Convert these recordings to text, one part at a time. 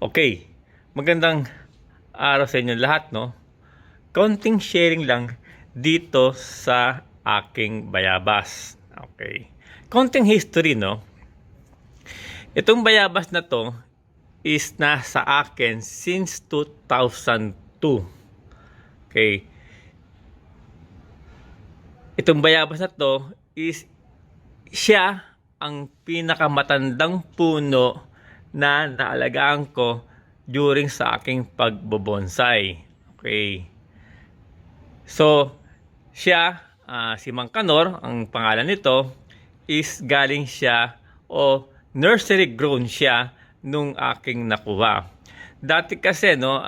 Okay, magandang araw sa inyo lahat, no? Konting sharing lang dito sa aking bayabas. Okay. Konting history, no? Itong bayabas na to is nasa akin since 2002. Okay. Itong bayabas na to is siya ang pinakamatandang puno na naalagaan ko during sa aking pagbobonsai. Okay. So, siya, si Mang Kanor, ang pangalan nito, is galing siya o nursery grown siya nung aking nakuha. Dati kasi, no,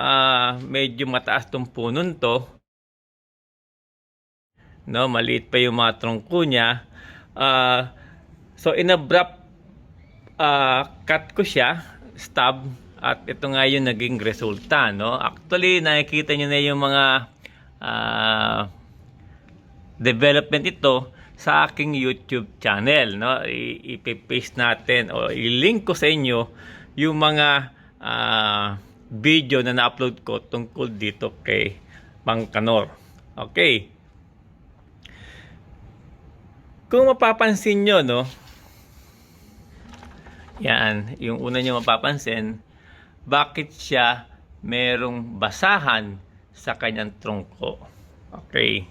medyo mataas tong punon to. No, maliit pa yung mga trungko niya. So, inabrupt cut ko siya, stab, at ito nga yung naging resulta, no? Actually, nakikita nyo na yung mga development ito sa aking YouTube channel, no? I-paste natin o i-link ko sa inyo yung mga video na na-upload ko tungkol dito kay Mang Kanor. Okay. Kung mapapansin nyo, no? Yan, yung una nyo mapapansin, bakit siya merong basahan sa kanyang trungko. Okay.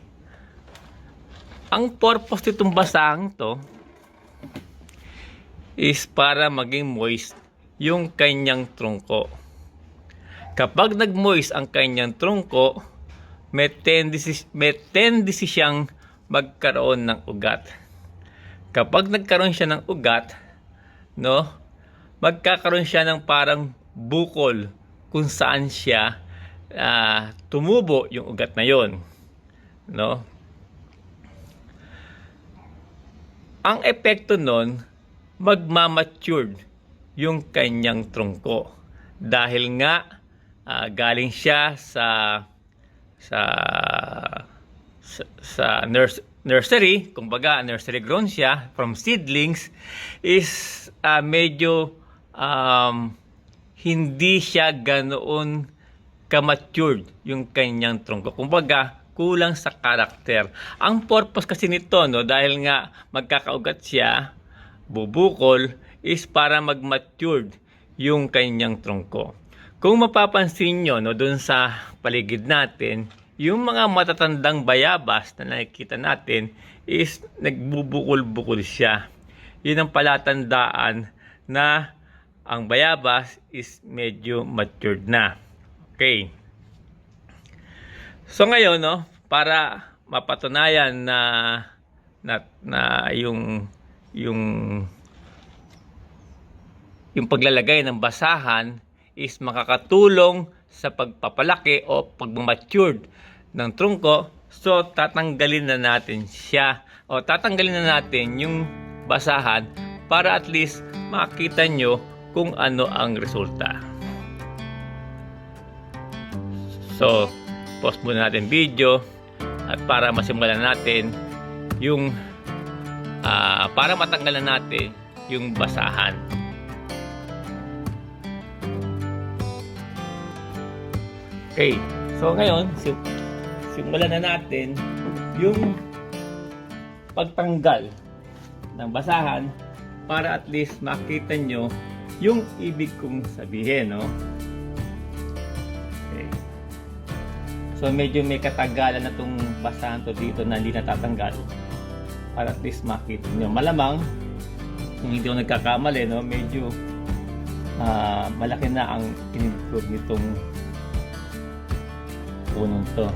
Ang purpose nitong basahan to is para maging moist yung kanyang trungko. Kapag nag-moist ang kanyang trungko, may tendency siyang magkaroon ng ugat. Kapag nagkaroon siya ng ugat, no, magkakaroon siya ng parang bukol kung saan siya tumubo yung ugat na yon, no. Ang epekto nun, magmamatured yung kanyang trungko dahil nga galing siya sa nursery, kumbaga nursery grown siya from seedlings, is medyo hindi siya ganoon ka-matured yung kanyang trungko. Kumbaga, kulang sa karakter. Ang purpose kasi nito, no, dahil nga magkakaugat siya, bubukol, is para mag-matured yung kanyang trungko. Kung mapapansin nyo, no, dun sa paligid natin, yung mga matatandang bayabas na nakikita natin is nagbubukol-bukol siya. Yun ang palatandaan na ang bayabas is medyo matured na. Okay. So ngayon, no, para mapatunayan na yung paglalagay ng basahan is makakatulong sa pagpapalaki o pagmamatured ng trungko, so tatanggalin na natin siya o tatanggalin na natin yung basahan para at least makita nyo kung ano ang resulta. So, pause muna natin video at para masimulan natin yung para matanggalan natin yung basahan. Okay, so ngayon simulan na natin yung pagtanggal ng basahan para at least makita nyo yung ibig kong sabihin, no? Okay. So medyo may katagalan na itong basahan to dito na hindi natatanggal para at least makita nyo. Malamang kung hindi ako nagkakamali, no, medyo malaki na ang in-improve nitong punong to.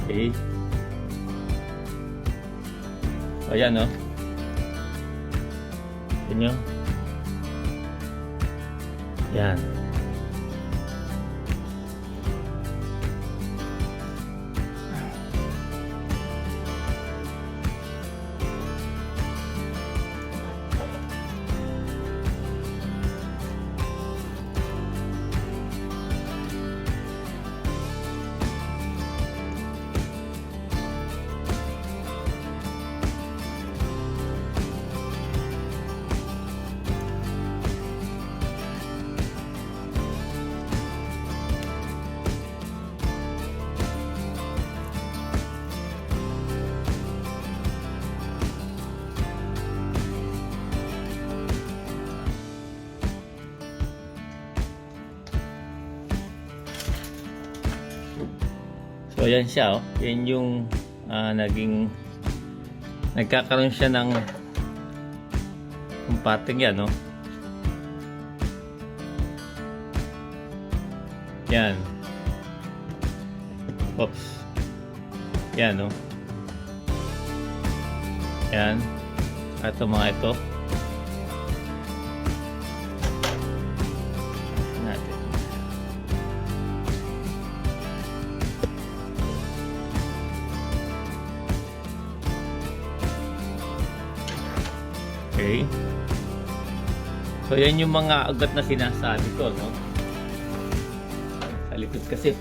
Okay. So ayan, no. Ito nyo. Yan. So yan siya, oh. Yan yung nagkakaroon siya ng parting yan, no? Yan. Oops. Yan, no? Yan. Ito mga ito. Natin. Okay. So yan yung mga ugat na sinasabi ko, no? Sa likod kasi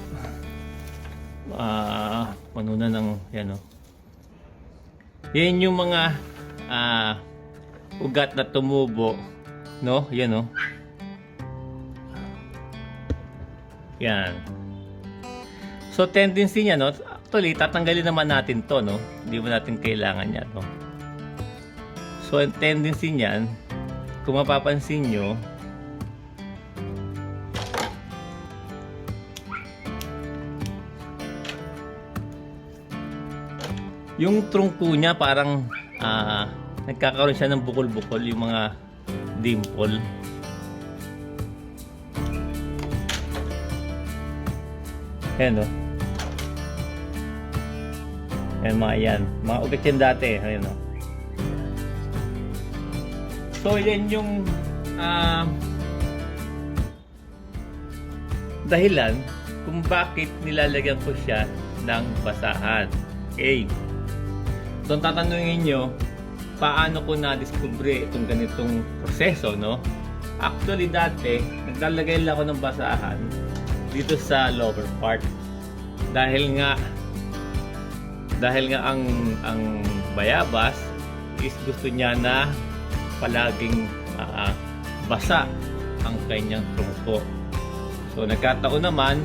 manuna ng yan, no? Yan yung mga ugat na tumubo, no? Yan, no? Yan. So tendency niya, no? Actually tatanggalin naman natin to, no? Hindi mo natin kailangan yan, no? So ang tendency niyan, kung mapapansin nyo, yung trungko niya parang nagkakaroon siya ng bukol-bukol, yung mga dimple. Ayan, no? Ayan, mga ugat yan dati. Ayan, no? So yan yung dahilan kung bakit nilalagyan ko siya ng basahan. Okay. So tatanungin nyo, paano ko na-discover itong ganitong proseso, no? Actually dati, naglalagay lang ako ng basahan dito sa lower part. Dahil nga ang bayabas is gusto niya na palaging basa ang kanyang trungko. So nagkataon naman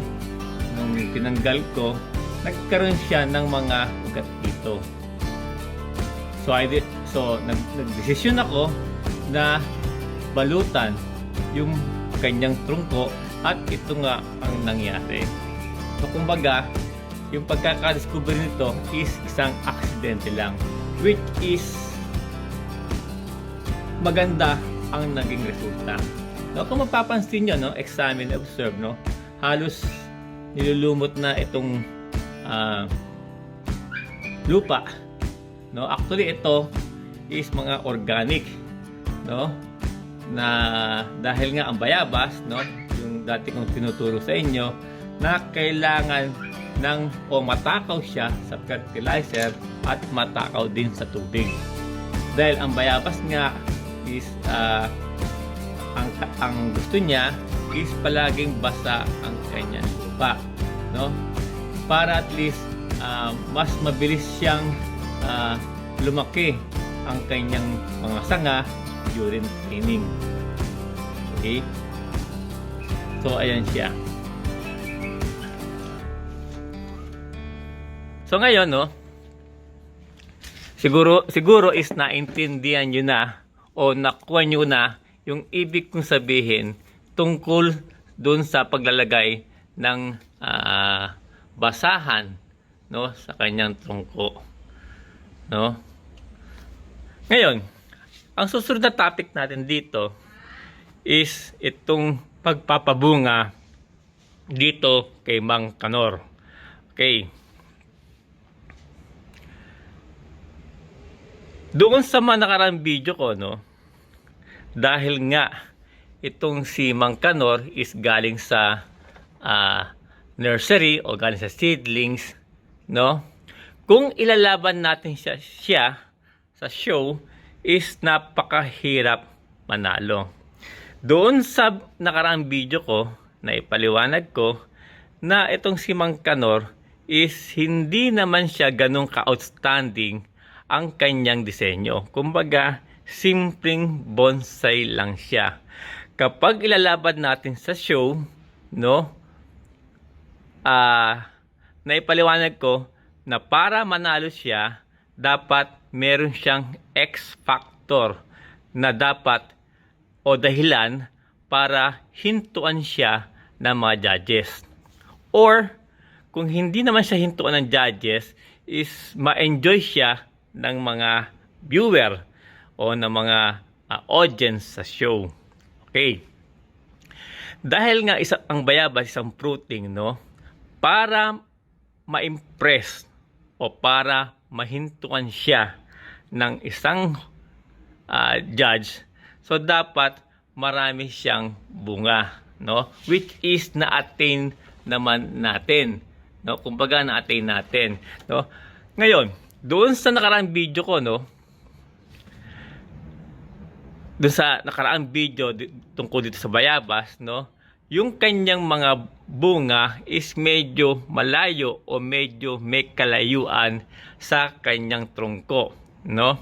nung tinanggal ko, nagkaroon siya ng mga ugat dito. So nagdesisyon ako na balutan yung kanyang trungko at ito nga ang nangyari. So kumbaga, yung pagkakadiscover nito is isang aksidente lang, which is maganda ang naging resulta. No, kung mapapansin nyo, no, examine, observe, no, halos nilulumot na itong lupa. No, actually ito is mga organic, no, na dahil nga ang bayabas, no, yung dati kong tinuturo sa inyo, na kailangan matakaw siya sa fertilizer at matakaw din sa tubig. Dahil ang bayabas nga is ang gusto niya is palaging basa ang kanyang lupa, no? Para at least mas mabilis siyang lumaki ang kanyang mga sanga during training. Okay? So ayan siya. So ngayon, no, siguro is naintindihan nyo na o nakuha nyo na yung ibig kong sabihin tungkol dun sa paglalagay ng basahan, no, sa kanyang trungko, no. Ngayon, ang susunod na topic natin dito is itong pagpapabunga dito kay Mang Kanor. Okay. Doon sa mga nakaraang video ko, no, dahil nga itong si Mang Kanor is galing sa nursery o galing sa seedlings, no, kung ilalaban natin siya sa show is napakahirap manalo. Doon sa nakaraang video ko na ipaliwanag ko na itong si Mang Kanor is hindi naman siya ganun ka-outstanding ang kanyang disenyo. Kumbaga, simpleng bonsai lang siya. Kapag ilalaban natin sa show, no, naipaliwanag ko na para manalo siya, dapat meron siyang X factor na dapat o dahilan para hintuan siya ng mga judges. Or, kung hindi naman siya hintuan ng judges, is ma-enjoy siya ng mga viewer o ng mga audience sa show. Okay. Dahil nga ang bayabas isang fruiting, no? Para ma-impress o para mahintuan siya ng isang judge, so dapat marami siyang bunga, no? Which is na-attain naman natin, no? Kumbaga na-attain natin, no? Ngayon, doon sa nakaraang video ko, no? Doon sa nakaraang video tungkol dito sa bayabas, no? Yung kanyang mga bunga is medyo malayo o medyo may kalayuan sa kanyang trungko, no?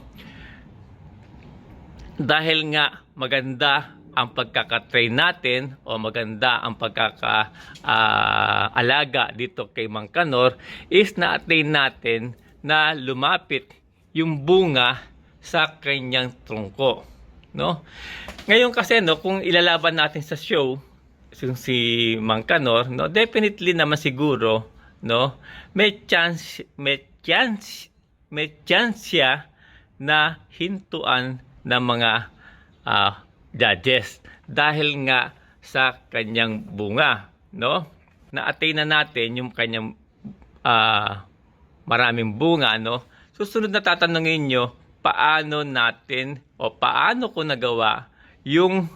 Dahil nga maganda ang pagkakatrain natin o maganda ang pagkakaalaga dito kay Mang Kanor, is na-attain natin na lumapit yung bunga sa kanyang trungko, no? Ngayon kasi, no, kung ilalaban natin sa show si Mang Kanor, no, definitely naman siguro, no, may chance siya na hintuan ng mga judges dahil nga sa kanyang bunga, no? Na-attain na natin yung kanyang maraming bunga, no? Susunod na tatanungin nyo, paano natin o paano ko nagawa yung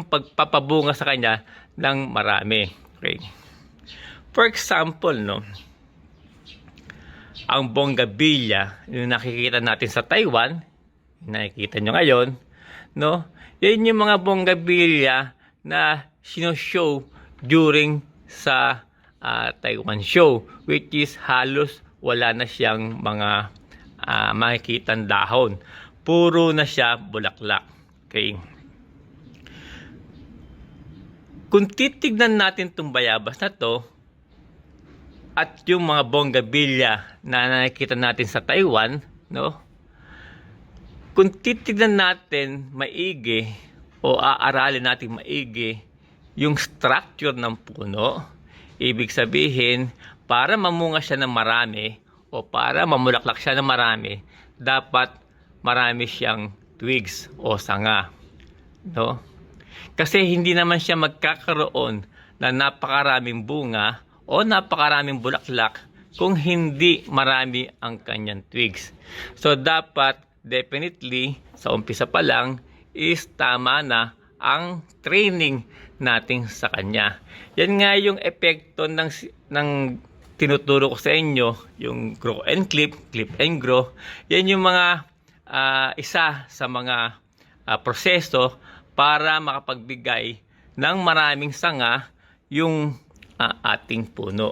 pagpapabunga sa kanya ng marami. Okay. For example, no, ang bonggabilya, yung nakikita natin sa Taiwan, nakikita nyo ngayon, no? Yan yung mga bonggabilya na sino-show during sa Taiwan show, which is halos wala na siyang mga makikitang dahon. Puro na siya bulaklak. Okay. Kung titignan natin itong bayabas na to, at yung mga bonggabilya na nakikita natin sa Taiwan, no? Kung titignan natin maigi o aaralin natin maigi yung structure ng puno, ibig sabihin, para mamunga siya ng marami o para mamulaklak siya ng marami, dapat marami siyang twigs o sanga, no? Kasi hindi naman siya magkakaroon na napakaraming bunga o napakaraming bulaklak kung hindi marami ang kanyang twigs. So dapat definitely sa umpisa pa lang is tama na ang training natin sa kanya. Yan nga yung epekto ng tinuturo ko sa inyo, yung grow and clip, clip and grow. Yan yung mga isa sa mga proseso para makapagbigay ng maraming sanga yung ating puno.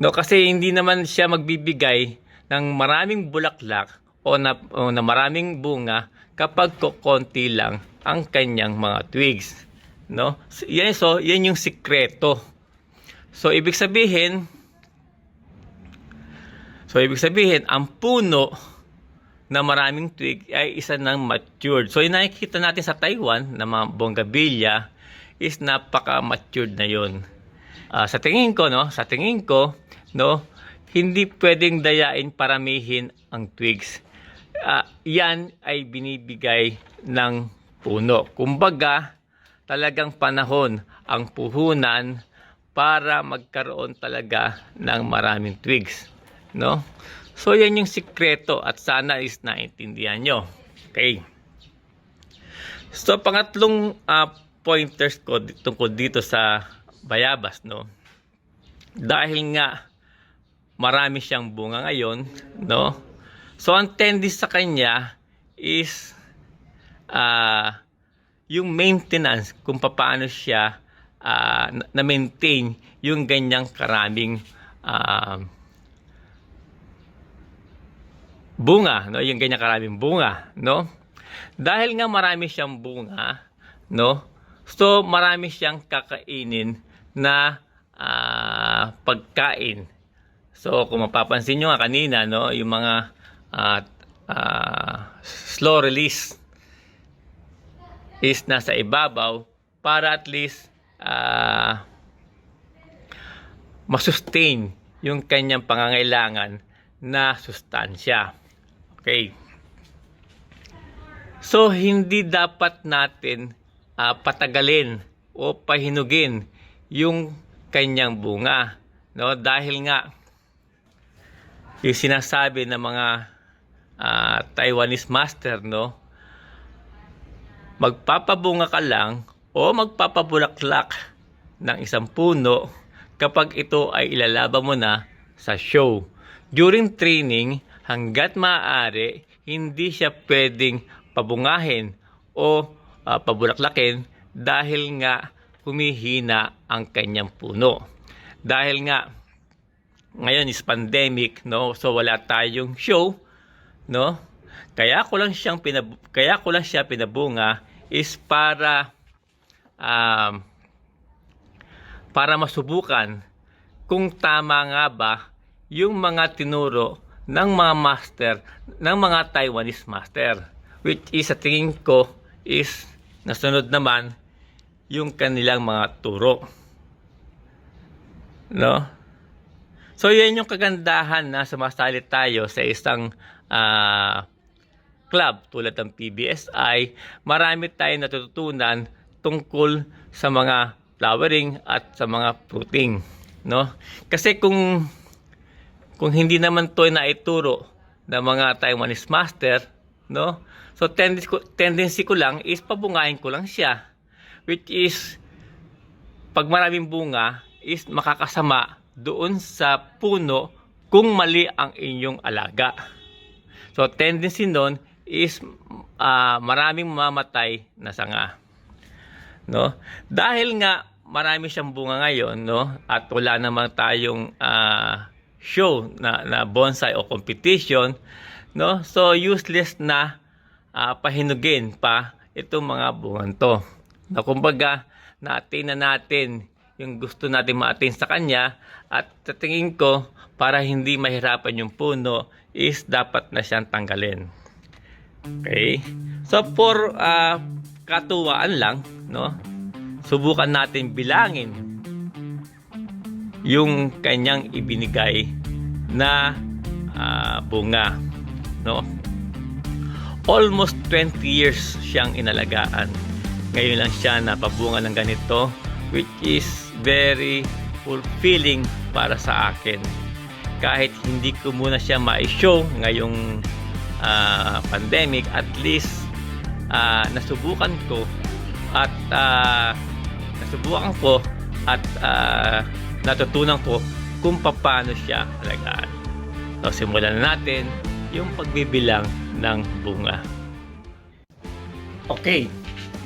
No, kasi hindi naman siya magbibigay ng maraming bulaklak o na maraming bunga kapag konti lang ang kanyang mga twigs, no? So yan yung sikreto. So ibig sabihin ang puno na maraming twig ay isa ng matured. So yung nakikita natin sa Taiwan na mga bonggabilya is napaka-matured na yun. Sa tingin ko, hindi pwedeng dayain paramihin ang twigs. Yan ay binibigay ng puno. Kumbaga, talagang panahon ang puhunan para magkaroon talaga ng maraming twigs, no? So yan yung sikreto at sana is naintindihan nyo. Okay. So pangatlong pointers ko tungkol dito sa bayabas, no? Dahil nga marami siyang bunga ngayon, no? So ang tendency sa kanya is yung maintenance, kung paano siya na-maintain yung ganyang karaming bunga, no? Yung ganyang karaming bunga, no? Dahil nga marami siyang bunga, no? So marami siyang kakainin na pagkain. So kung mapapansin nyo nga kanina, no, yung mga slow release is nasa ibabaw para at least masustain yung kanyang pangangailangan na sustansya. Okay. So, hindi dapat natin patagalin o pahinugin yung kanyang bunga. No? Dahil nga, yung sinasabi ng mga Taiwanese master, no? Magpapabunga ka lang o magpapabulaklak ng isang puno kapag ito ay ilalaban mo na sa show. During training, hanggat maaari, hindi siya pwedeng pabungahin o pabulaklakin dahil nga humihina ang kanyang puno. Dahil nga ngayon is pandemic, no? So wala tayong show, no? Kaya ko lang siya pinabunga is para masubukan kung tama nga ba yung mga tinuro ng mga master, ng mga Taiwanese master, which is sa tingin ko is nasunod naman yung kanilang mga turo, no? So yan yung kagandahan na sumasali tayo sa isang club tulad ng PBSI. Marami tayong natututunan tungkol sa mga flowering at sa mga fruiting, no? Kasi kung hindi naman to na ituro ng mga Taiwanese master, no? So tendency ko lang is pabungahin ko lang siya, which is pag maraming bunga is makakasama doon sa puno kung mali ang inyong alaga. So tendency nun is maraming mamamatay na sanga, no? Dahil nga marami siyang bunga ngayon, no? At wala namang tayong show na bonsai o competition, no? So useless na pahinugin pa itong mga bungan to. Na kumbaga, na-attain na natin yung gusto natin ma-attain sa kanya, at sa tingin ko, para hindi mahirapan yung puno, is dapat na siyang tanggalin. Okay? So, for katuwaan lang, no? Subukan natin bilangin yung kanyang ibinigay na bunga, no? Almost 20 years siyang inalagaan. Ngayon lang siya napabunga ng ganito, which is very fulfilling para sa akin. Kahit hindi ko muna siya ma-show ngayong pandemic, at least nasubukan ko at natutunan ko kung paano siya alagaan. So, simulan na natin yung pagbibilang ng bunga. Okay.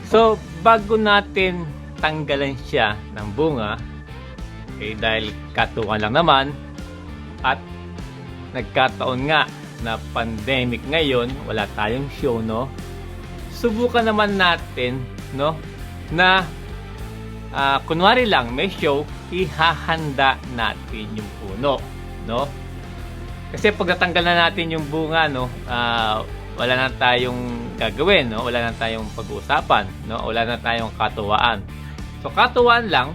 So, bago natin tanggalan siya ng bunga, okay, dahil katuwan lang naman at nagkataon nga na pandemic ngayon, wala tayong show, no? Subukan naman natin, no, na kunwari lang may show, ihahanda natin yung puno, no? Kasi pag natanggal na natin yung bunga, no, wala na tayong gagawin, no? Wala na tayong pag-uusapan, no? Wala na tayong katuwaan. So katuwaan lang,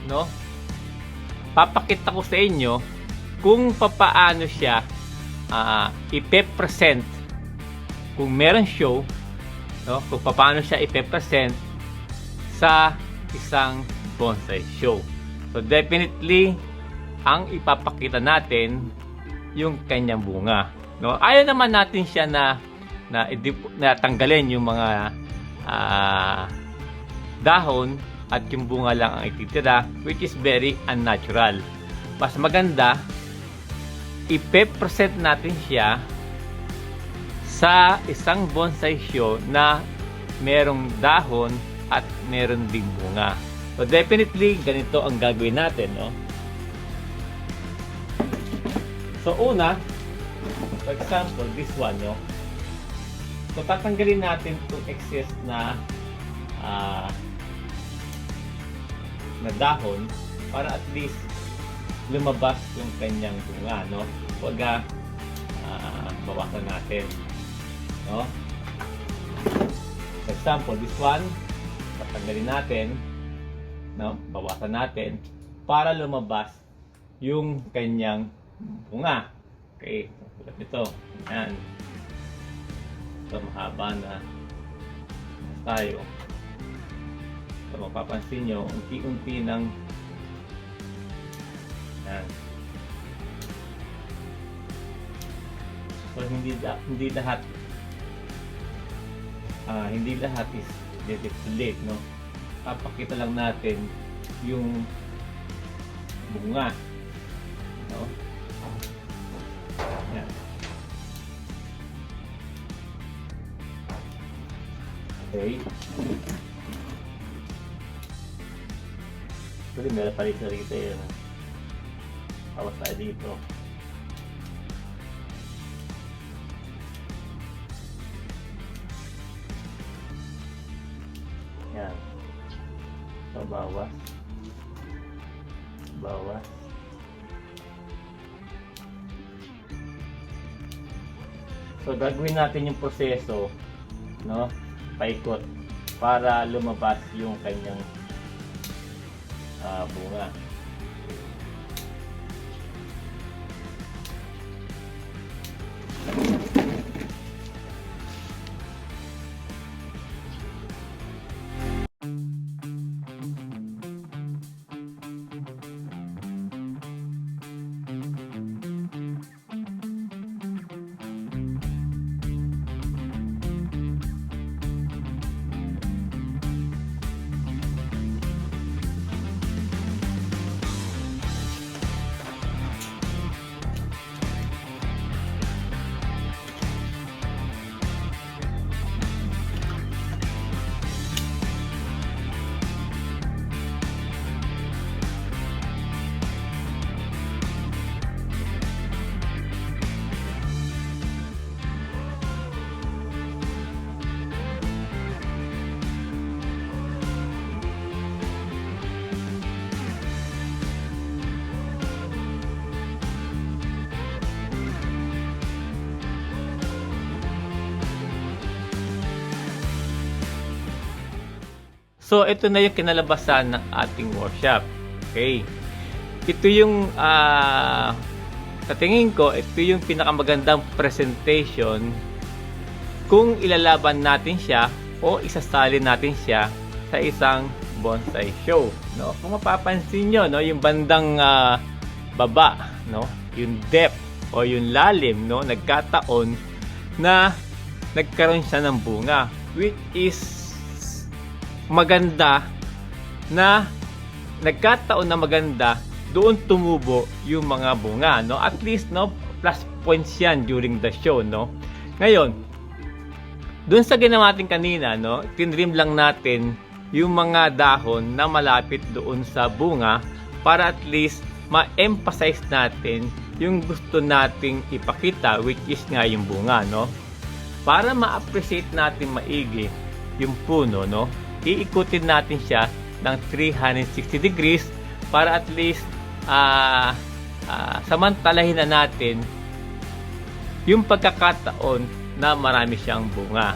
no? Papakita ko sa inyo kung papaano siya ipe-present kung meron show, no? Kung paano siya ipe-present sa isang bonsai show. So definitely ang ipapakita natin yung kanyang bunga, no? Ayaw naman natin siya na tanggalin yung mga dahon at yung bunga lang ang ititira, which is very unnatural. Mas maganda ipe-present natin siya sa isang bonsai show na merong dahon at meron ding bunga. So definitely ganito ang gagawin natin, no? So una, for example, this one, no? So tatanggalin natin itong excess na dahon para at least lumabas yung kanyang bunga, no? Huwag bawasan natin, no? For example, this one, tanggalin natin, no? Bawasan natin para lumabas yung kanyang bunga. Okay, tulad nito. Yan. So, mahaba na tayo. So, mapapansin nyo, unti-unti ng yan. So, hindi lahat is dedicate, no? Papakita lang natin yung bunga, no? Yan. Okay. Actually, meron pa rin rito yun. Awas tayo dito. Yan. So, bawas. Bawas. So, gagawin natin yung proseso, no? Paikot para lumabas yung kanyang bunga. So, ito na yung kinalabasan ng ating workshop. Okay. Ito yung, sa tingin ko, ito yung pinakamagandang presentation kung ilalaban natin siya o isasalin natin siya sa isang bonsai show. No? Kung mapapansin nyo, no, yung bandang baba, no, yung depth o yung lalim, no, nagkataon na nagkaroon siya ng bunga, which is maganda na nagkataon na maganda doon tumubo yung mga bunga, no? At least, no, plus points yan during the show, no? Ngayon, doon sa ginawa natin kanina, no, tinrim lang natin yung mga dahon na malapit doon sa bunga para at least ma-emphasize natin yung gusto nating ipakita, which is nga yung bunga, no? Para ma-appreciate natin maigi yung puno, no, iikutin natin siya ng 360 degrees para at least samantalahin na natin yung pagkakataon na marami siyang bunga.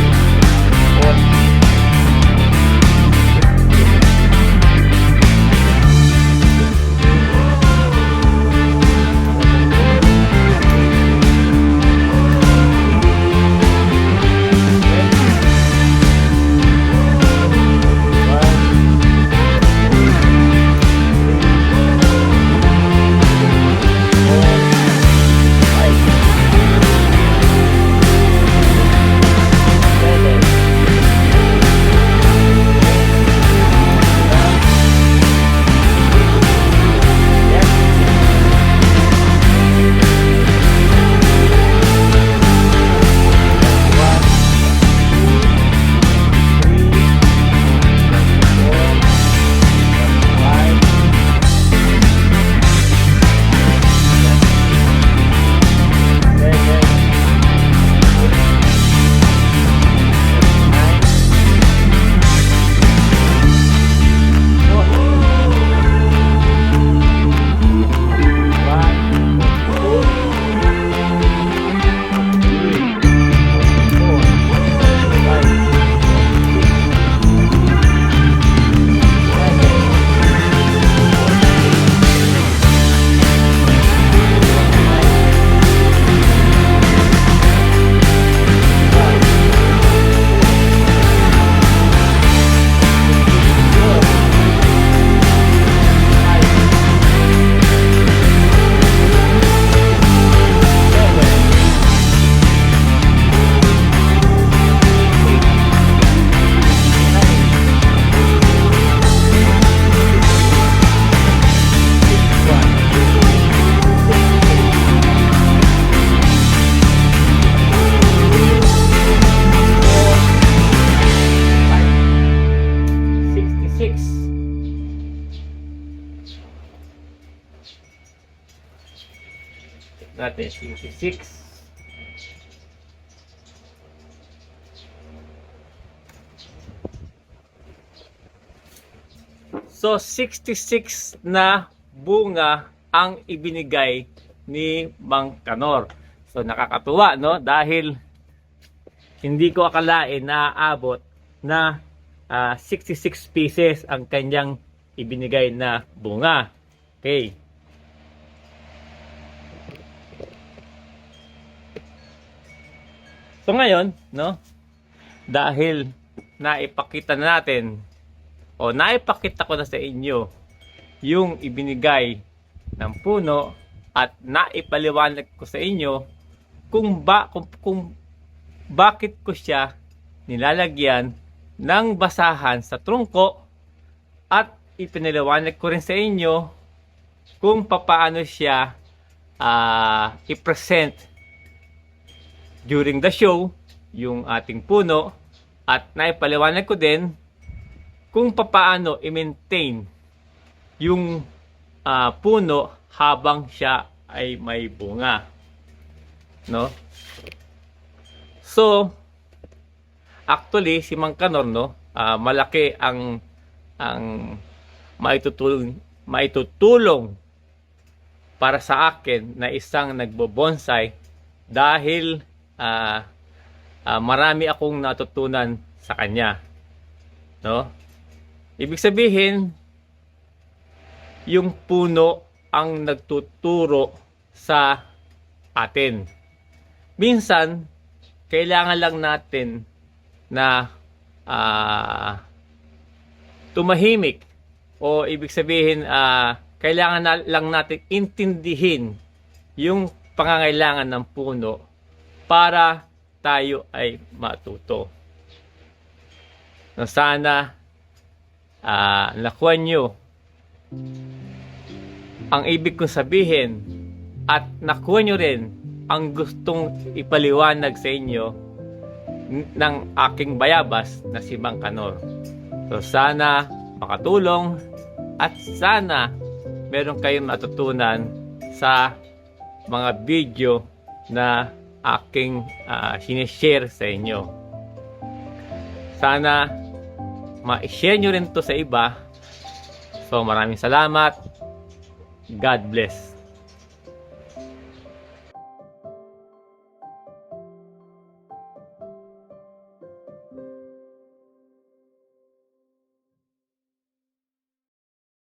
natin 66. So 66 na bunga ang ibinigay ni Mang Kanor. So nakakatuwa, no, dahil hindi ko akalain na aabot na 66 pieces ang kanyang ibinigay na bunga. Okay. So ngayon, no, dahil naipakita na natin o naipakita ko na sa inyo yung ibinigay ng puno at naipaliwanag ko sa inyo kung bakit ko siya nilalagyan ng basahan sa trungko, at ipinaliwanag ko rin sa inyo kung papaano siya i-present during the show, yung ating puno, at naipaliwanag ko din kung papaano i-maintain yung puno habang siya ay may bunga, no? So actually si Mang Kanor, no, malaki ang maitutulong para sa akin na isang nagbo-bonsai, dahil marami akong natutunan sa kanya, no? Ibig sabihin, yung puno ang nagtuturo sa atin. Minsan, kailangan lang natin na tumahimik, o ibig sabihin, kailangan lang natin intindihin yung pangangailangan ng puno para tayo ay matuto. Sana nakuha nyo ang ibig kong sabihin, at nakuha nyo rin ang gustong ipaliwanag sa inyo ng aking bayabas na si Mang Kanor. So sana makatulong, at sana meron kayong matutunan sa mga video na aking sinishare sa inyo. Sana ma-share nyo rin to sa iba. So maraming salamat. God bless.